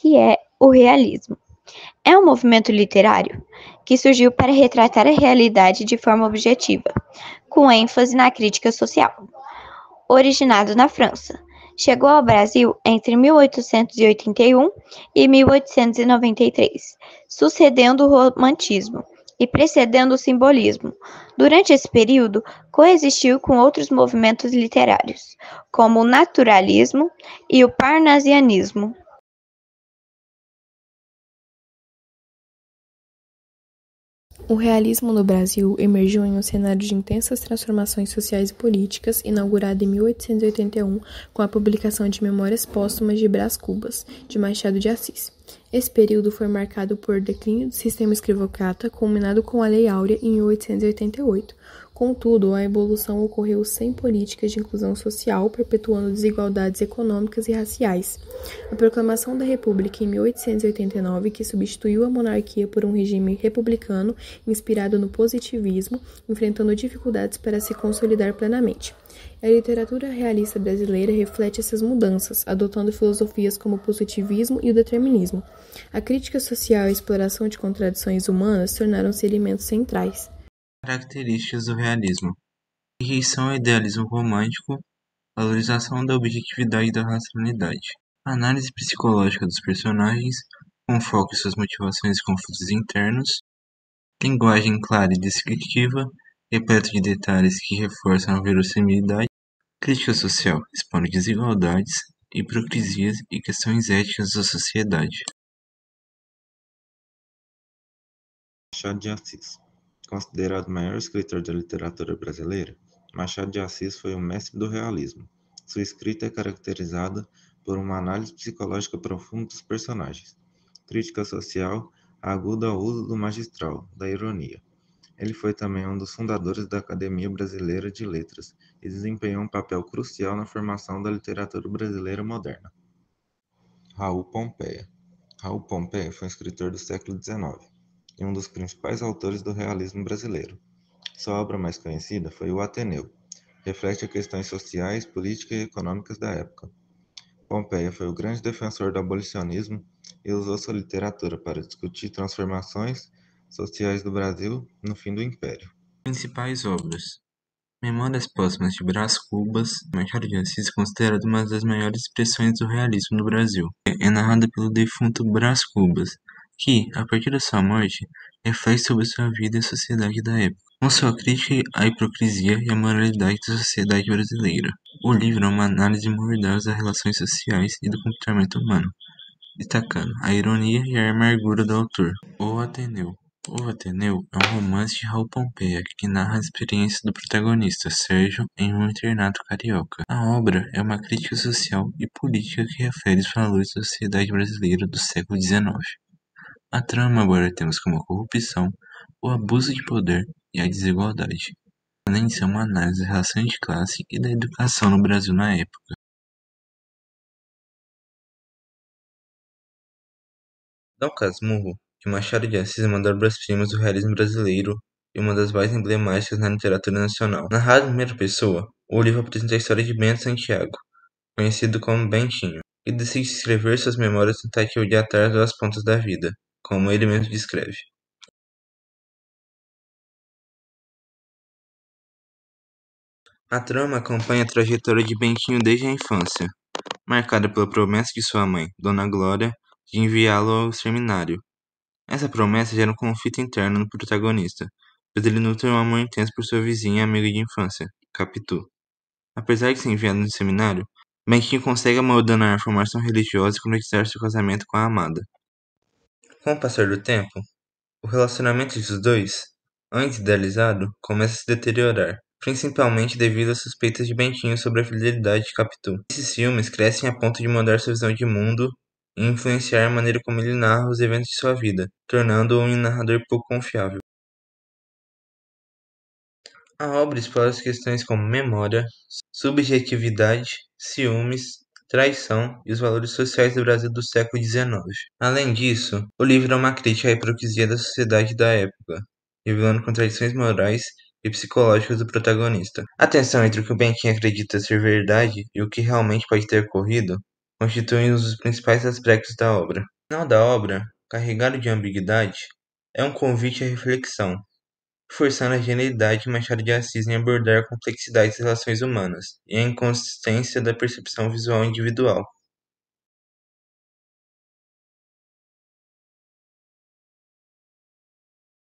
que é o realismo. É um movimento literário que surgiu para retratar a realidade de forma objetiva, com ênfase na crítica social. Originado na França, chegou ao Brasil entre 1881 e 1893, sucedendo o romantismo e precedendo o simbolismo. Durante esse período, coexistiu com outros movimentos literários, como o naturalismo e o parnasianismo. O realismo no Brasil emergiu em um cenário de intensas transformações sociais e políticas, inaugurado em 1881 com a publicação de Memórias Póstumas de Brás Cubas, de Machado de Assis. Esse período foi marcado por declínio do sistema escravocrata, culminado com a Lei Áurea em 1888. Contudo, a evolução ocorreu sem políticas de inclusão social, perpetuando desigualdades econômicas e raciais. A proclamação da República em 1889, que substituiu a monarquia por um regime republicano inspirado no positivismo, enfrentando dificuldades para se consolidar plenamente. A literatura realista brasileira reflete essas mudanças, adotando filosofias como o positivismo e o determinismo. A crítica social e a exploração de contradições humanas tornaram-se elementos centrais. Características do realismo: rejeição ao idealismo romântico, valorização da objetividade e da racionalidade, análise psicológica dos personagens, com foco em suas motivações e conflitos internos, linguagem clara e descritiva, repleta de detalhes que reforçam a verossimilidade, crítica social, expondo desigualdades, hipocrisias e questões éticas da sociedade. Machado de Assis. Considerado o maior escritor da literatura brasileira, Machado de Assis foi o mestre do realismo. Sua escrita é caracterizada por uma análise psicológica profunda dos personagens, crítica social aguda ao uso do magistral, da ironia. Ele foi também um dos fundadores da Academia Brasileira de Letras e desempenhou um papel crucial na formação da literatura brasileira moderna. Raul Pompeia. Raul Pompeia foi um escritor do século XIX e um dos principais autores do realismo brasileiro. Sua obra mais conhecida foi O Ateneu. Reflete questões sociais, políticas e econômicas da época. Pompeia foi o grande defensor do abolicionismo e usou sua literatura para discutir transformações sociais do Brasil no fim do Império. Principais obras: Memórias Póstumas de Brás Cubas, Machado de Assis, considerada uma das maiores expressões do realismo no Brasil. É narrada pelo defunto Brás Cubas, que, a partir da sua morte, reflete sobre sua vida e a sociedade da época, com sua crítica à hipocrisia e à moralidade da sociedade brasileira. O livro é uma análise mordaz das relações sociais e do comportamento humano, destacando a ironia e a amargura do autor. O Ateneu. O Ateneu é um romance de Raul Pompeia que narra as experiências do protagonista, Sérgio, em um internato carioca. A obra é uma crítica social e política que refere os valores da sociedade brasileira do século XIX. A trama aborda temas como a corrupção, o abuso de poder e a desigualdade, além de ser uma análise da relação de classe e da educação no Brasil na época. Dom Casmurro, de Machado de Assis, é uma das obras-primas do realismo brasileiro e uma das mais emblemáticas na literatura nacional. Narrado em primeira pessoa, o livro apresenta a história de Bento Santiago, conhecido como Bentinho, que decide escrever suas memórias na tentativa de atar as duas pontas da vida, como ele mesmo descreve. A trama acompanha a trajetória de Bentinho desde a infância, marcada pela promessa de sua mãe, Dona Glória, de enviá-lo ao seminário. Essa promessa gera um conflito interno no protagonista, pois ele nutre um amor intenso por sua vizinha e amiga de infância, Capitu. Apesar de ser enviado no seminário, Bentinho consegue abandonar a formação religiosa e conquistar seu casamento com a amada. Com o passar do tempo, o relacionamento dos dois, antes idealizado, começa a se deteriorar, principalmente devido às suspeitas de Bentinho sobre a fidelidade de Capitu. Esses ciúmes crescem a ponto de mudar sua visão de mundo e influenciar a maneira como ele narra os eventos de sua vida, tornando-o um narrador pouco confiável. A obra explora as questões como memória, subjetividade, ciúmes, traição e os valores sociais do Brasil do século XIX. Além disso, o livro é uma crítica à hipocrisia da sociedade da época, revelando contradições morais e psicológicas do protagonista. A tensão entre o que o Bentinho acredita ser verdade e o que realmente pode ter ocorrido constitui um dos principais aspectos da obra. O final da obra, carregado de ambiguidade, é um convite à reflexão, forçando a genialidade de Machado de Assis em abordar a complexidade das relações humanas e a inconsistência da percepção visual individual.